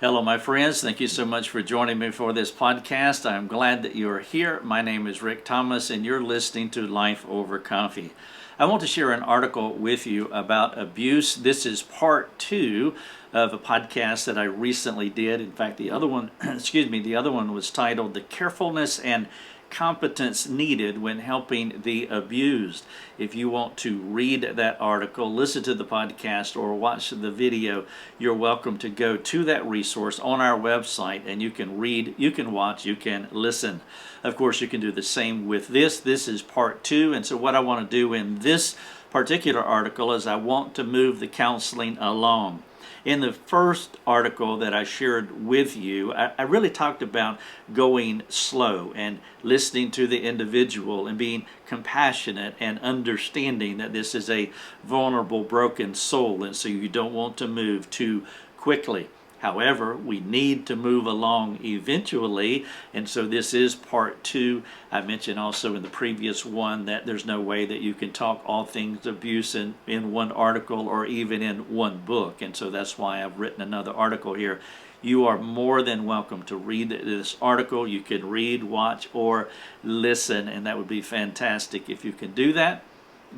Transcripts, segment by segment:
Hello, my friends. Thank you so much for joining me for this podcast. I'm glad that you are here. My name is Rick Thomas, and you're listening to Life Over Coffee. I want to share an article with you about abuse. This is part two of a podcast that I recently did. In fact, the other one, the other one was titled "The Carefulness and Competence Needed When Helping the Abused." If you want to read that article, listen to the podcast, or watch the video, you're welcome to go to that resource on our website, and you can read, you can watch, you can listen. Of course, you can do the same with this. This is part two, and so what I want to do in this particular article is I want to move the counseling along. In the first article that I shared with you, I really talked about going slow and listening to the individual and being compassionate and understanding that this is a vulnerable, broken soul, and so you don't want to move too quickly. However, we need to move along eventually, and so this is part two. I mentioned also in the previous one that there's no way that you can talk all things abuse in one article or even in one book, and so that's why I've written another article here. You are more than welcome to read this article. You can read, watch, or listen, and that would be fantastic if you can do that.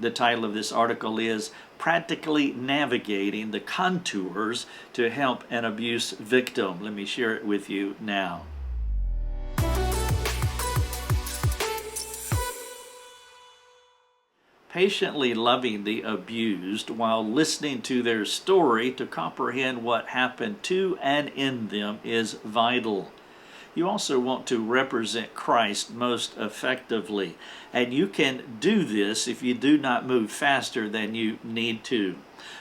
The title of this article is "Practically Navigating the Contours to Help an Abuse Victim." Let me share it with you now. Patiently loving the abused while listening to their story to comprehend what happened to and in them is vital. You also want to represent Christ most effectively, and you can do this if you do not move faster than you need to.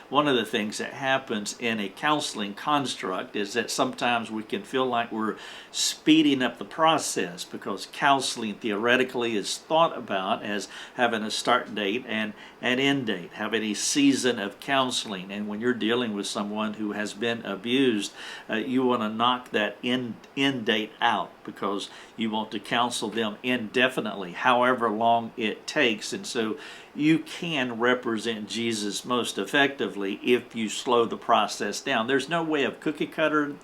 One of the things that happens in a counseling construct is that sometimes we can feel like we're speeding up the process because counseling theoretically is thought about as having a start date and an end date, having a season of counseling. And when you're dealing with someone who has been abused, you want to knock that end date out because you want to counsel them indefinitely, however long it takes. And so you can represent Jesus most effectively if you slow the process down. There's no way of cookie cuttering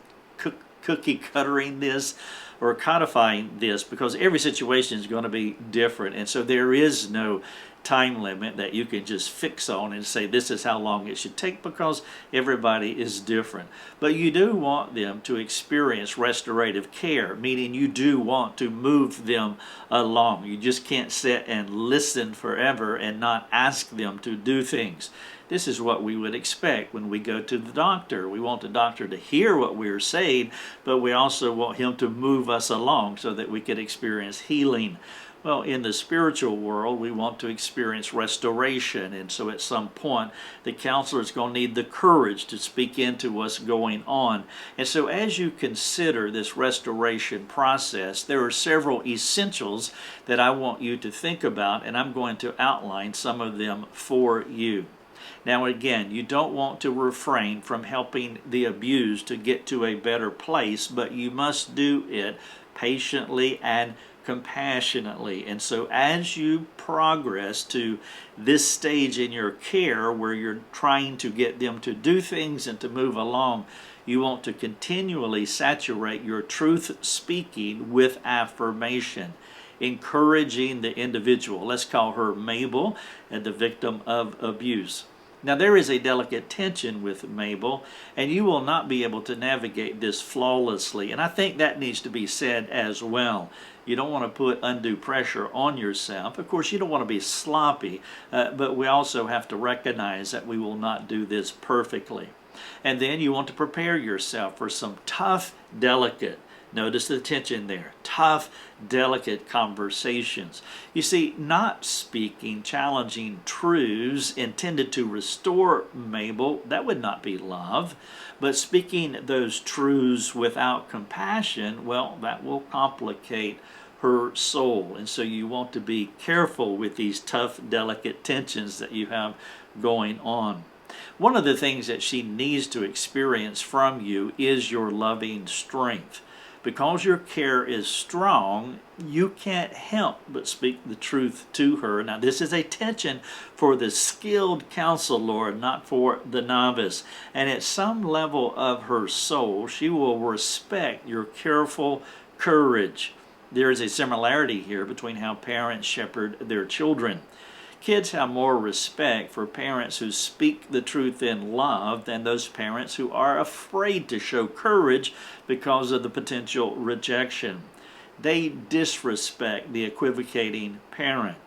this or codifying this because every situation is going to be different, and so there is no time limit that you can just fix on and say this is how long it should take because everybody is different. But you do want them to experience restorative care, meaning you do want to move them along. You just can't sit and listen forever and not ask them to do things. This is what we would expect when we go to the doctor. We want the doctor to hear what we're saying, but we also want him to move us along so that we can experience healing. Well, in the spiritual world, we want to experience restoration, and so at some point, the counselor is going to need the courage to speak into what's going on. And so as you consider this restoration process, there are several essentials that I want you to think about, and I'm going to outline some of them for you. Now again, you don't want to refrain from helping the abused to get to a better place, but you must do it patiently and compassionately. And so as you progress to this stage in your care where you're trying to get them to do things and to move along, you want to continually saturate your truth speaking with affirmation, encouraging the individual. Let's call her Mabel, and the victim of abuse. Now, there is a delicate tension with Mabel, and you will not be able to navigate this flawlessly. And I think that needs to be said as well. You don't want to put undue pressure on yourself. Of course, you don't want to be sloppy, but we also have to recognize that we will not do this perfectly. And then you want to prepare yourself for some tough, delicate, notice the tension there, tough, delicate conversations. You see, not speaking challenging truths intended to restore Mabel, that would not be love. But speaking those truths without compassion, well, that will complicate her soul. And so you want to be careful with these tough, delicate tensions that you have going on. One of the things that she needs to experience from you is your loving strength. because your care is strong, you can't help but speak the truth to her. Now, this is a tension for the skilled counsel, Lord, not for the novice. And at some level of her soul, she will respect your careful courage. There is a similarity here between how parents shepherd their children. Kids have more respect for parents who speak the truth in love than those parents who are afraid to show courage because of the potential rejection. They disrespect the equivocating parent.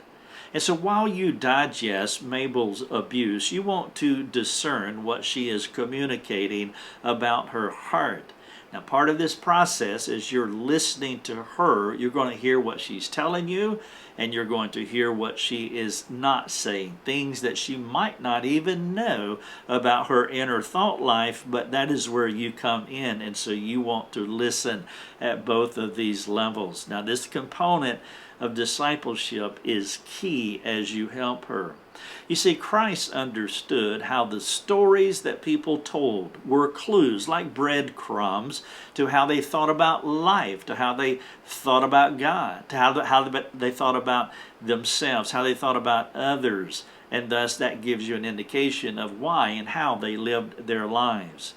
And so while you digest Mabel's abuse, you want to discern what she is communicating about her heart. Now, part of this process is you're listening to her. You're going to hear what she's telling you, and you're going to hear what she is not saying, things that she might not even know about her inner thought life, but that is where you come in, and so you want to listen at both of these levels. Now, this component of discipleship is key as you help her. You see, Christ understood how the stories that people told were clues, like breadcrumbs, to how they thought about life, to how they thought about God, to how they thought about themselves, how they thought about others, and thus that gives you an indication of why and how they lived their lives.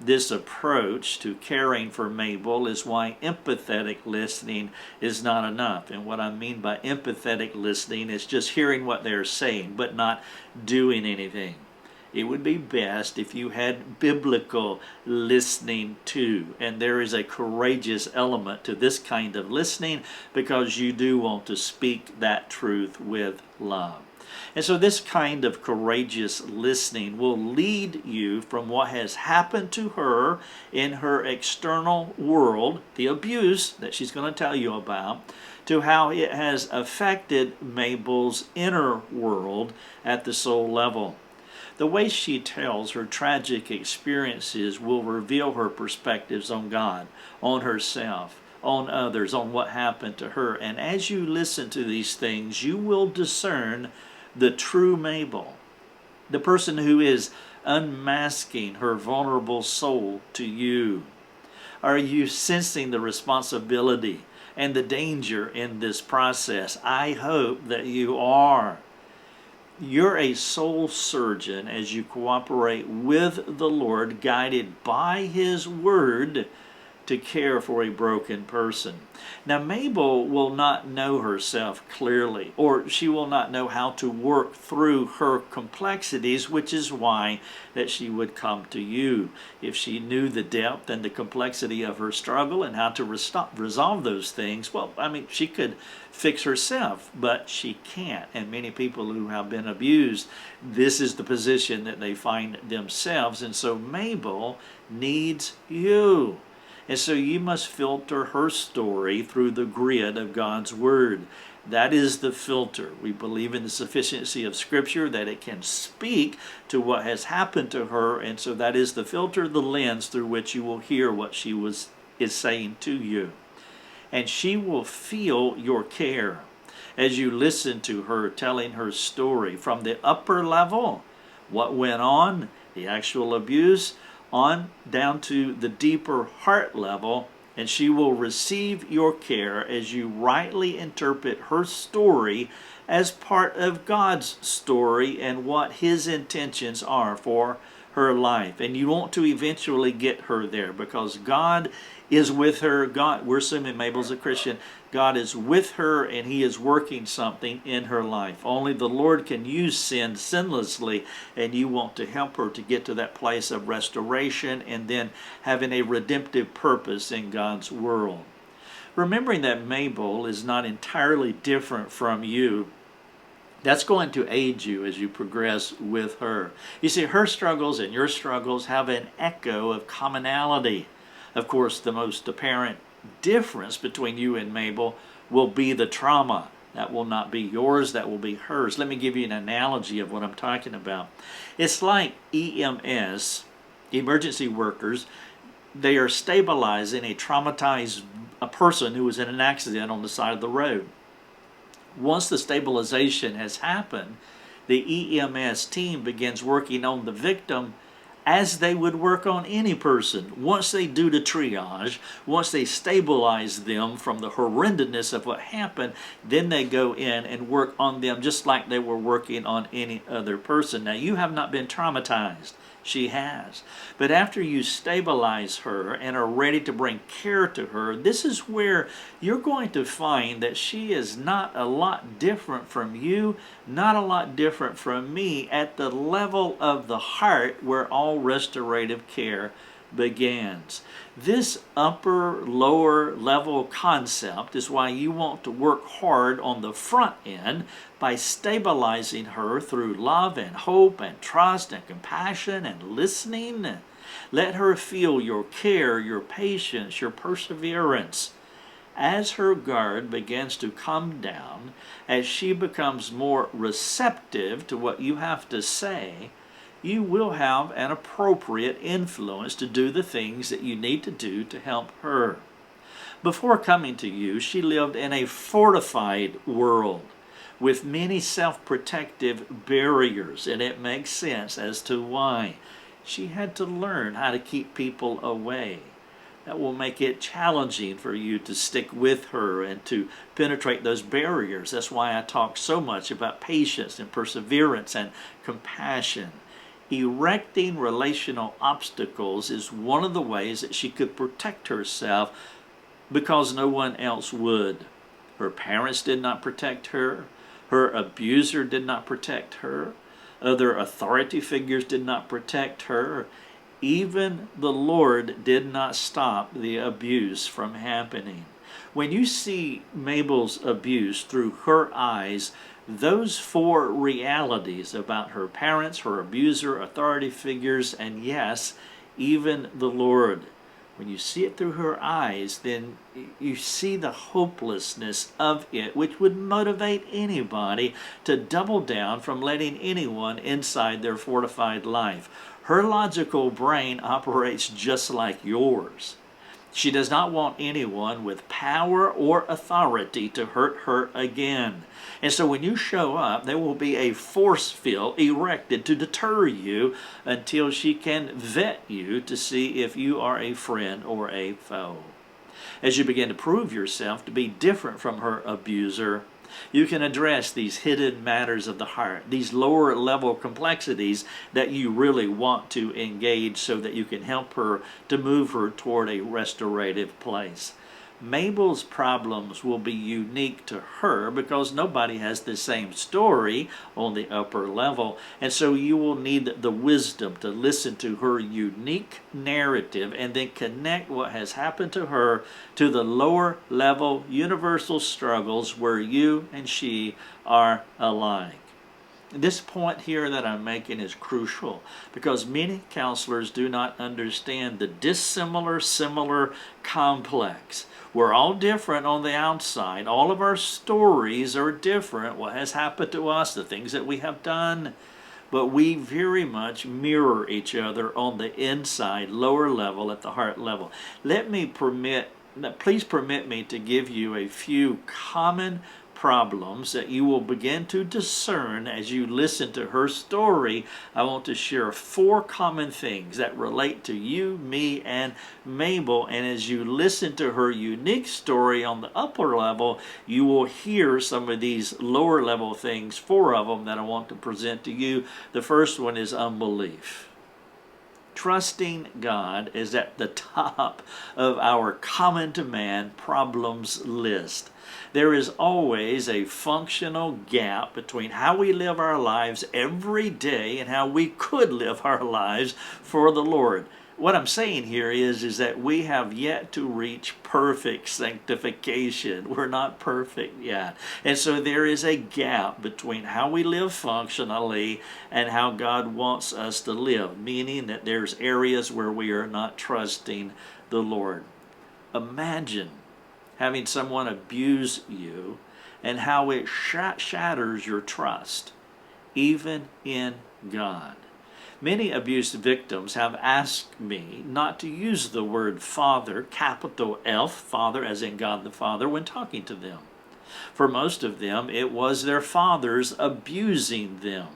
This approach to caring for Mabel is why empathetic listening is not enough. And what I mean by empathetic listening is just hearing what they're saying, but not doing anything. It would be best if you had biblical listening too. And there is a courageous element to this kind of listening because you do want to speak that truth with love. And so this kind of courageous listening will lead you from what has happened to her in her external world, the abuse that she's going to tell you about, to how it has affected Mabel's inner world at the soul level. The way she tells her tragic experiences will reveal her perspectives on God, on herself, on others, on what happened to her. And as you listen to these things, you will discern the true Mabel, the person who is unmasking her vulnerable soul to you. Are you sensing the responsibility and the danger in this process? I hope that you are. You're a soul surgeon as you cooperate with the Lord, guided by His Word to care for a broken person. Now, Mabel will not know herself clearly, or she will not know how to work through her complexities, which is why that she would come to you. If she knew the depth and the complexity of her struggle and how to resolve those things, well, she could fix herself, but she can't. And many people who have been abused, this is the position that they find themselves. And so Mabel needs you. And so you must filter her story through the grid of God's Word. That is the filter. We believe in the sufficiency of Scripture, that it can speak to what has happened to her. And so that is the filter, the lens through which you will hear what she is saying to you. And she will feel your care as you listen to her telling her story from the upper level, what went on, the actual abuse, on down to the deeper heart level, and she will receive your care as you rightly interpret her story as part of God's story and what His intentions are for her life. And you want to eventually get her there because God is with her. God, we're assuming Mabel's a Christian. God is with her and He is working something in her life. Only the Lord can use sin sinlessly, and you want to help her to get to that place of restoration and then having a redemptive purpose in God's world. Remembering that Mabel is not entirely different from you, that's going to aid you as you progress with her. You see, her struggles and your struggles have an echo of commonality. Of course, the most apparent difference between you and Mabel will be the trauma. That will not be yours, that will be hers. Let me give you an analogy of what I'm talking about. It's like EMS, emergency workers. They are stabilizing a traumatized person who was in an accident on the side of the road. Once the stabilization has happened, the EMS team begins working on the victim as they would work on any person. Once they do the triage, once they stabilize them from the horrendousness of what happened, then they go in and work on them just like they were working on any other person. Now, you have not been traumatized. She has. But after you stabilize her and are ready to bring care to her, this is where you're going to find that she is not a lot different from you, not a lot different from me at the level of the heart where all restorative care begins. This upper, lower level concept is why you want to work hard on the front end by stabilizing her through love and hope and trust and compassion and listening. Let her feel your care, your patience, your perseverance. As her guard begins to come down, as she becomes more receptive to what you have to say, you will have an appropriate influence to do the things that you need to do to help her. Before coming to you, she lived in a fortified world with many self-protective barriers, and it makes sense as to why. She had to learn how to keep people away. That will make it challenging for you to stick with her and to penetrate those barriers. That's why I talk so much about patience and perseverance and compassion. Erecting relational obstacles is one of the ways that she could protect herself because no one else would. Her parents did not protect her. Her abuser did not protect her. Other authority figures did not protect her. Even the Lord did not stop the abuse from happening. When you see Mabel's abuse through her eyes, those four realities about her parents, her abuser, authority figures, and yes, even the Lord, when you see it through her eyes, then you see the hopelessness of it, which would motivate anybody to double down from letting anyone inside their fortified life. Her logical brain operates just like yours. She does not want anyone with power or authority to hurt her again. And so when you show up, there will be a force field erected to deter you until she can vet you to see if you are a friend or a foe. As you begin to prove yourself to be different from her abuser, you can address these hidden matters of the heart, these lower level complexities that you really want to engage so that you can help her to move her toward a restorative place. Mabel's problems will be unique to her because nobody has the same story on the upper level, and so you will need the wisdom to listen to her unique narrative and then connect what has happened to her to the lower level universal struggles where you and she are alike. This point here that I'm making is crucial because many counselors do not understand the dissimilar-similar complex. We're all different on the outside. All of our stories are different. What has happened to us, the things that we have done. But we very much mirror each other on the inside, lower level, at the heart level. Please permit me to give you a few common problems that you will begin to discern as you listen to her story. I want to share 4 common things that relate to you, me, and Mabel. And as you listen to her unique story on the upper level, you will hear some of these lower level things, 4 of them that I want to present to you. The first one is unbelief. Trusting God is at the top of our common to man problems list. There is always a functional gap between how we live our lives every day and how we could live our lives for the Lord. What I'm saying here is that we have yet to reach perfect sanctification. We're not perfect yet. And so there is a gap between how we live functionally and how God wants us to live, meaning that there's areas where we are not trusting the Lord. Imagine having someone abuse you and how it shatters your trust, even in God. Many abuse victims have asked me not to use the word Father, capital F, Father as in God the Father, when talking to them. For most of them, it was their fathers abusing them.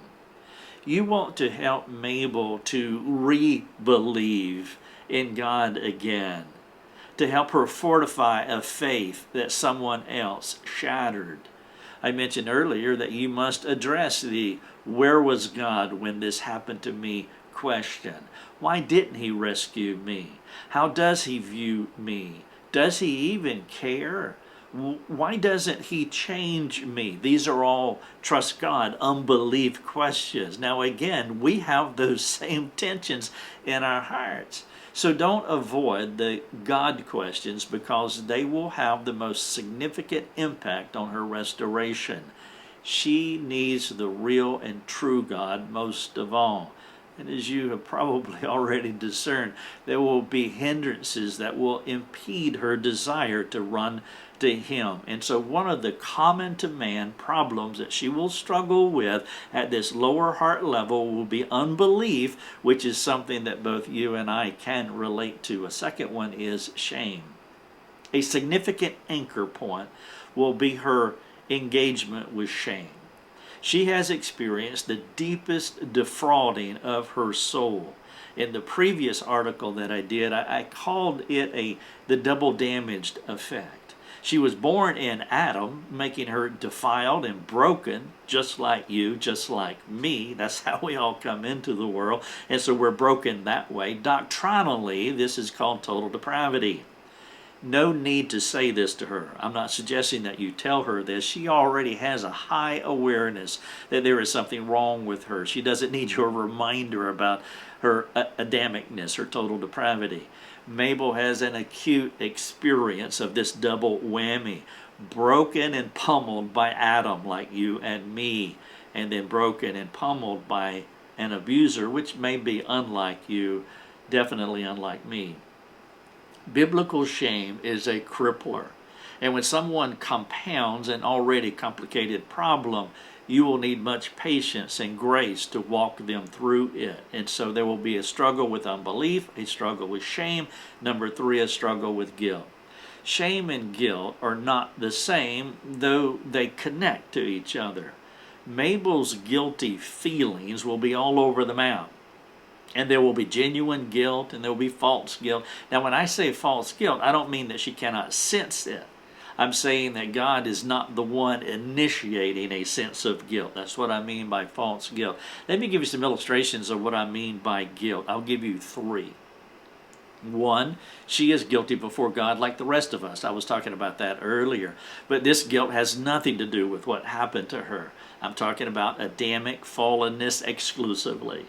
You want to help Mabel to re-believe in God again, to help her fortify a faith that someone else shattered. I mentioned earlier that you must address the "where was God when this happened to me" question. Why didn't he rescue me? How does he view me? Does he even care? Why doesn't he change me? These are all trust God, unbelief questions. Now again, we have those same tensions in our hearts. So don't avoid the God questions, because they will have the most significant impact on her restoration. She needs the real and true God most of all. And as you have probably already discerned, there will be hindrances that will impede her desire to run to him. And so one of the common to man problems that she will struggle with at this lower heart level will be unbelief, which is something that both you and I can relate to. A second one is shame. A significant anchor point will be her engagement with shame. She has experienced the deepest defrauding of her soul. In the previous article that I did, I called it the double damaged effect. She was born in Adam, making her defiled and broken, just like you, just like me. That's how we all come into the world. And so we're broken that way. Doctrinally, this is called total depravity. No need to say this to her. I'm not suggesting that you tell her this. She already has a high awareness that there is something wrong with her. She doesn't need your reminder about her Adamicness, her total depravity. Mabel has an acute experience of this double whammy. Broken and pummeled by Adam, like you and me, and then broken and pummeled by an abuser, which may be unlike you, definitely unlike me. Biblical shame is a crippler. And when someone compounds an already complicated problem, you will need much patience and grace to walk them through it. And so there will be a struggle with unbelief, a struggle with shame. Number 3, a struggle with guilt. Shame and guilt are not the same, though they connect to each other. Mabel's guilty feelings will be all over the map. And there will be genuine guilt, and there will be false guilt. Now, when I say false guilt, I don't mean that she cannot sense it. I'm saying that God is not the one initiating a sense of guilt. That's what I mean by false guilt. Let me give you some illustrations of what I mean by guilt. I'll give you 3. 1, she is guilty before God like the rest of us. I was talking about that earlier. But this guilt has nothing to do with what happened to her. I'm talking about Adamic fallenness exclusively.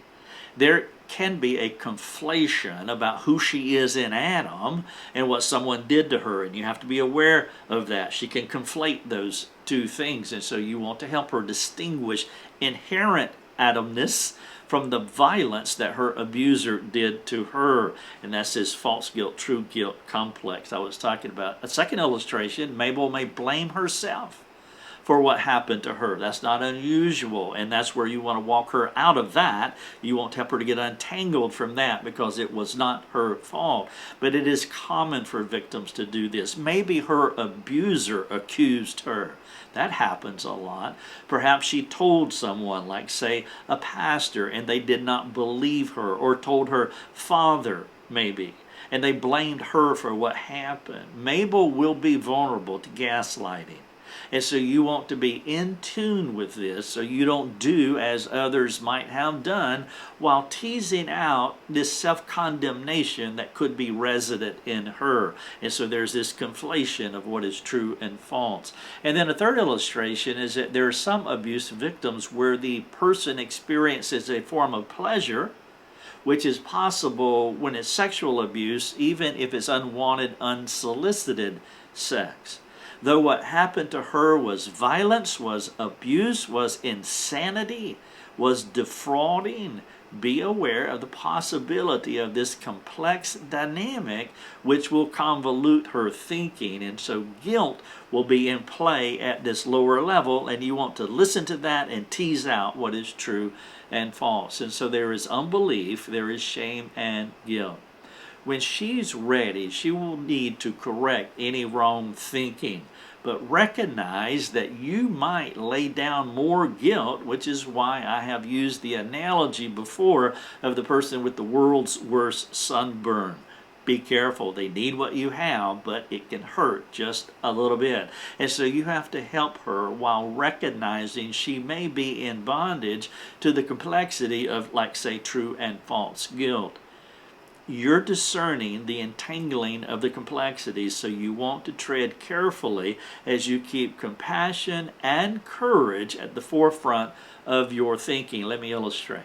There can be a conflation about who she is in Adam and what someone did to her, and you have to be aware of that. She can conflate those two things, and so you want to help her distinguish inherent Adamness from the violence that her abuser did to her. And that's this false guilt, true guilt complex I was talking about. A second illustration, Mabel may blame herself for what happened to her. That's not unusual, and that's where you want to walk her out of that. You want to help her to get untangled from that, because it was not her fault. But it is common for victims to do this. Maybe her abuser accused her. That happens a lot. Perhaps she told someone, like say a pastor, and they did not believe her, or told her father maybe, and they blamed her for what happened. Mabel will be vulnerable to gaslighting. And so you want to be in tune with this so you don't do as others might have done, while teasing out this self-condemnation that could be resident in her. And so there's this conflation of what is true and false. And then a third illustration is that there are some abuse victims where the person experiences a form of pleasure, which is possible when it's sexual abuse, even if it's unwanted, unsolicited sex. Though what happened to her was violence, was abuse, was insanity, was defrauding, be aware of the possibility of this complex dynamic which will convolute her thinking. And so guilt will be in play at this lower level, and you want to listen to that and tease out what is true and false. And so there is unbelief, there is shame and guilt. When she's ready, she will need to correct any wrong thinking. but recognize that you might lay down more guilt, which is why I have used the analogy before of the person with the world's worst sunburn. Be careful. They need what you have, but it can hurt just a little bit. And so you have to help her while recognizing she may be in bondage to the complexity of, like, say, true and false guilt. You're discerning the entangling of the complexities, so you want to tread carefully as you keep compassion and courage at the forefront of your thinking. Let me illustrate.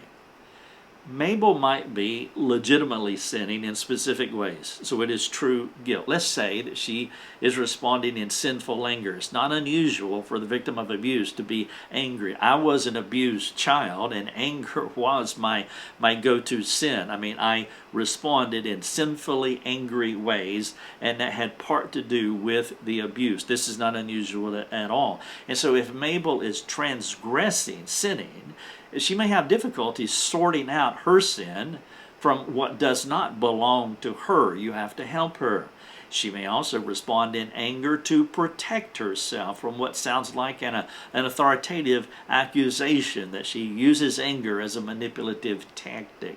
Mabel might be legitimately sinning in specific ways, so it is true guilt. Let's say that she is responding in sinful anger. It's not unusual for the victim of abuse to be angry. I was an abused child, and anger was my go-to sin. I mean, I responded in sinfully angry ways, and that had part to do with the abuse. This is not unusual at all. And so if Mabel is transgressing, sinning, she may have difficulty sorting out her sin from what does not belong to her. You have to help her. She may also respond in anger to protect herself from what sounds like an authoritative accusation, that she uses anger as a manipulative tactic.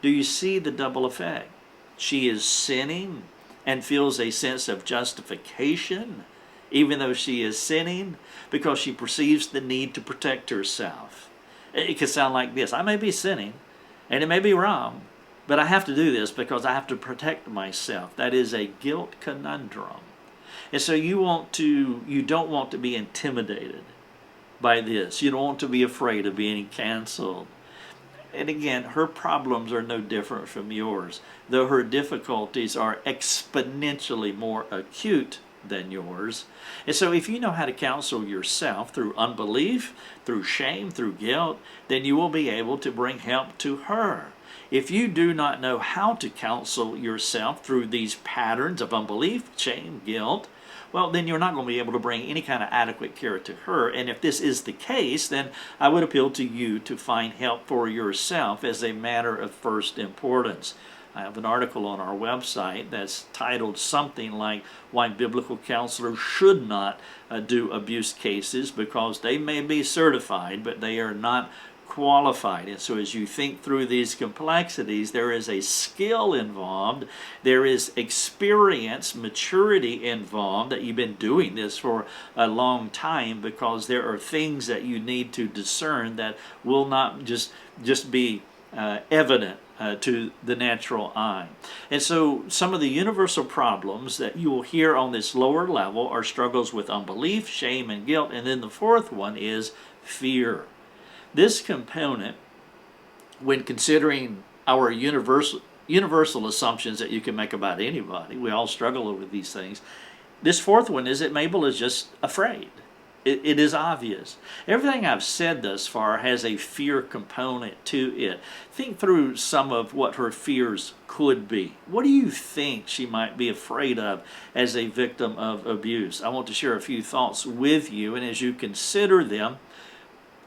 Do you see the double effect? She is sinning and feels a sense of justification, even though she is sinning, because she perceives the need to protect herself. It could sound like this: I may be sinning, and it may be wrong, but I have to do this because I have to protect myself. That is a guilt conundrum. And so you don't want to be intimidated by this. You don't want to be afraid of being canceled. And again, her problems are no different from yours, though her difficulties are exponentially more acute than yours. And so if you know how to counsel yourself through unbelief, through shame, through guilt, then you will be able to bring help to her. If you do not know how to counsel yourself through these patterns of unbelief, shame, guilt, well, then you're not going to be able to bring any kind of adequate care to her. And if this is the case, then I would appeal to you to find help for yourself as a matter of first importance. I have an article on our website that's titled something like Why Biblical Counselors Should Not Do Abuse Cases, because they may be certified, but they are not qualified. And so as you think through these complexities, there is a skill involved, there is experience, maturity involved, that you've been doing this for a long time, because there are things that you need to discern that will not just be evident to the natural eye. And so some of the universal problems that you will hear on this lower level are struggles with unbelief, shame, and guilt. And then the fourth one is fear. This component, when considering our universal assumptions that you can make about anybody, we all struggle with these things. This fourth one is that Mabel is just afraid. It is obvious. Everything I've said thus far has a fear component to it. Think through some of what her fears could be. What do you think she might be afraid of as a victim of abuse? I want to share a few thoughts with you, and as you consider them,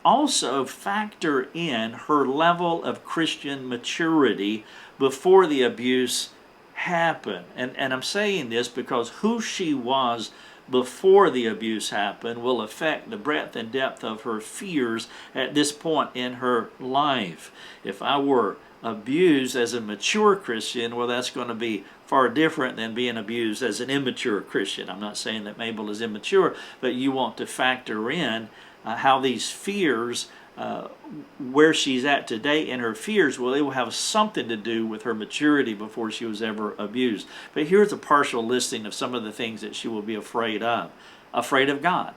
also factor in her level of Christian maturity before the abuse happened. And I'm saying this because who she was before the abuse happened will affect the breadth and depth of her fears at this point in her life. If I were abused as a mature Christian, well, that's going to be far different than being abused as an immature Christian. I'm not saying that Mabel is immature, but you want to factor in how these fears, where she's at today in her fears, well, it will have something to do with her maturity before she was ever abused. But here's a partial listing of some of the things that she will be afraid of. Afraid of God,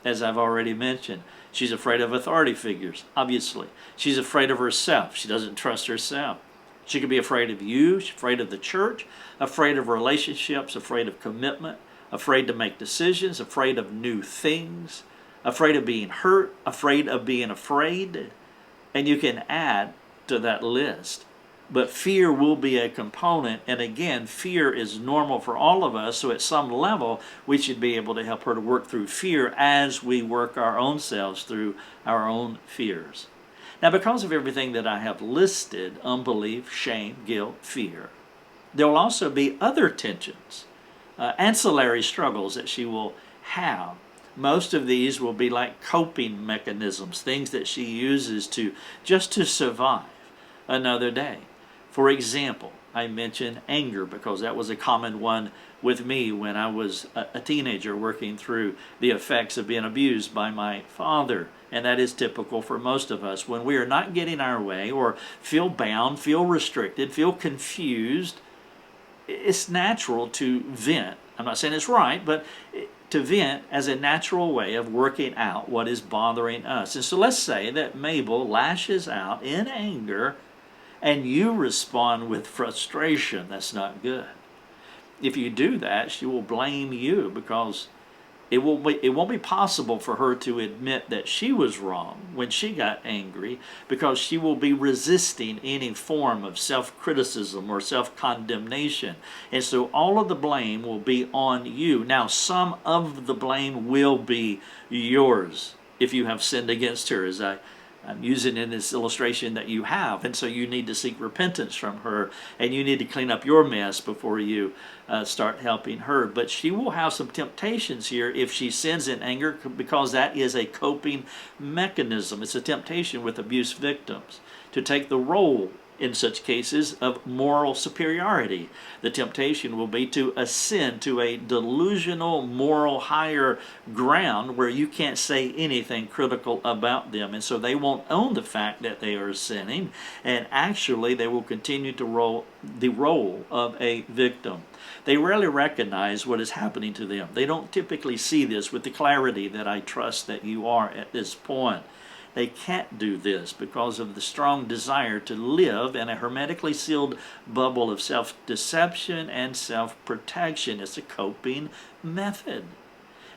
as I've already mentioned. She's afraid of authority figures, obviously. She's afraid of herself. She doesn't trust herself. She could be afraid of you, she's afraid of the church, afraid of relationships, afraid of commitment, afraid to make decisions, afraid of new things, afraid of being hurt, afraid of being afraid. And you can add to that list. But fear will be a component. And again, fear is normal for all of us. So at some level, we should be able to help her to work through fear as we work our own selves through our own fears. Now, because of everything that I have listed, unbelief, shame, guilt, fear, there will also be other tensions, ancillary struggles that she will have. Most of these will be like coping mechanisms, things that she uses just to survive another day. For example, I mentioned anger because that was a common one with me when I was a teenager working through the effects of being abused by my father. And that is typical for most of us. When we are not getting our way or feel bound, feel restricted, feel confused, it's natural to vent. I'm not saying it's right, but to vent as a natural way of working out what is bothering us. And so let's say that Mabel lashes out in anger and you respond with frustration. That's not good. If you do that, she will blame you because it won't be possible for her to admit that she was wrong when she got angry, because she will be resisting any form of self-criticism or self-condemnation. And so all of the blame will be on you. Now, some of the blame will be yours if you have sinned against her, as I'm using in this illustration that you have. And so you need to seek repentance from her, and you need to clean up your mess before you start helping her. But she will have some temptations here if she sins in anger, because that is a coping mechanism. It's a temptation with abuse victims to take the role in such cases of moral superiority. The temptation will be to ascend to a delusional moral higher ground where you can't say anything critical about them. And so they won't own the fact that they are sinning, and actually they will continue to roll the role of a victim. They rarely recognize what is happening to them. They don't typically see this with the clarity that I trust that you are at this point. They can't do this because of the strong desire to live in a hermetically sealed bubble of self-deception and self-protection. It's a coping method.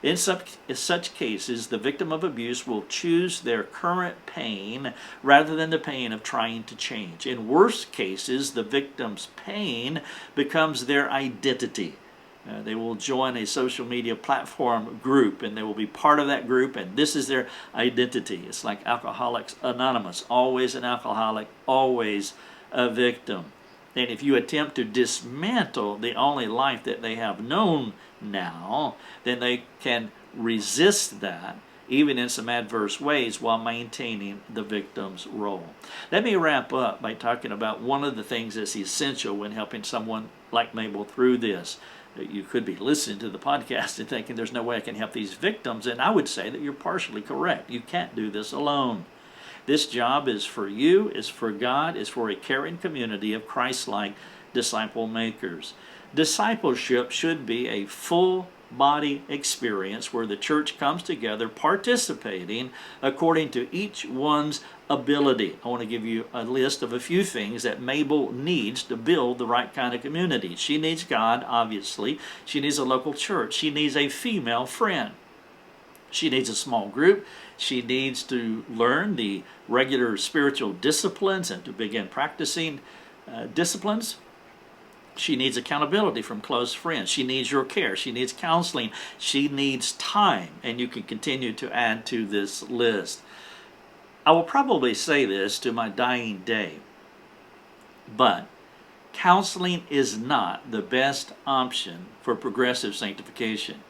In such cases, the victim of abuse will choose their current pain rather than the pain of trying to change. In worst cases, the victim's pain becomes their identity. They will join a social media platform group, and they will be part of that group, and this is their identity. It's like Alcoholics Anonymous, always an alcoholic, always a victim. And if you attempt to dismantle the only life that they have known now, then they can resist that, even in some adverse ways, while maintaining the victim's role. Let me wrap up by talking about one of the things that's essential when helping someone like Mabel through this. You could be listening to the podcast and thinking there's no way I can help these victims, and I would say that you're partially correct. You can't do this alone. This job is for you, is for God, is for a caring community of Christ-like disciple makers. Discipleship should be a full body experience where the church comes together participating according to each one's ability. I want to give you a list of a few things that Mabel needs to build the right kind of community. She needs God, obviously. She needs a local church. She needs a female friend. She needs a small group. She needs to learn the regular spiritual disciplines and to begin practicing disciplines. She needs accountability from close friends. She needs your care. She needs counseling. She needs time. And you can continue to add to this list. I will probably say this to my dying day, but counseling is not the best option for progressive sanctification.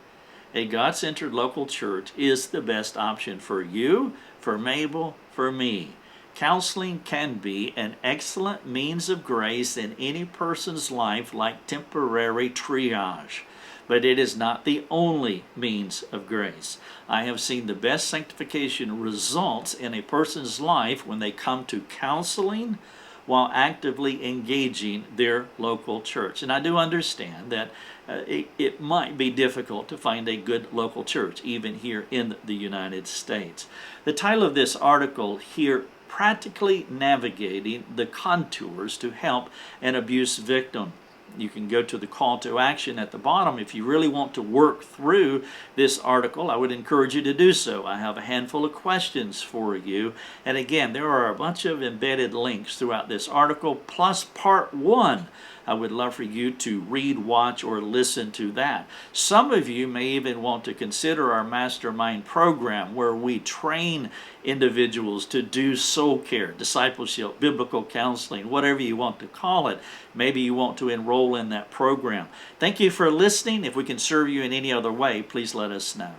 A God-centered local church is the best option for you, for Mabel, for me. Counseling can be an excellent means of grace in any person's life, like temporary triage, but it is not the only means of grace. I have seen the best sanctification results in a person's life when they come to counseling while actively engaging their local church. And I do understand that it might be difficult to find a good local church, even here in the United States. The title of this article here, Practically Navigating the Contours to Help an Abuse Victim. You can go to the call to action at the bottom. If you really want to work through this article, I would encourage you to do so. I have a handful of questions for you. And again, there are a bunch of embedded links throughout this article, plus part 1. I would love for you to read, watch, or listen to that. Some of you may even want to consider our mastermind program, where we train individuals to do soul care, discipleship, biblical counseling, whatever you want to call it. Maybe you want to enroll enroll in that program. Thank you for listening. If we can serve you in any other way, please let us know.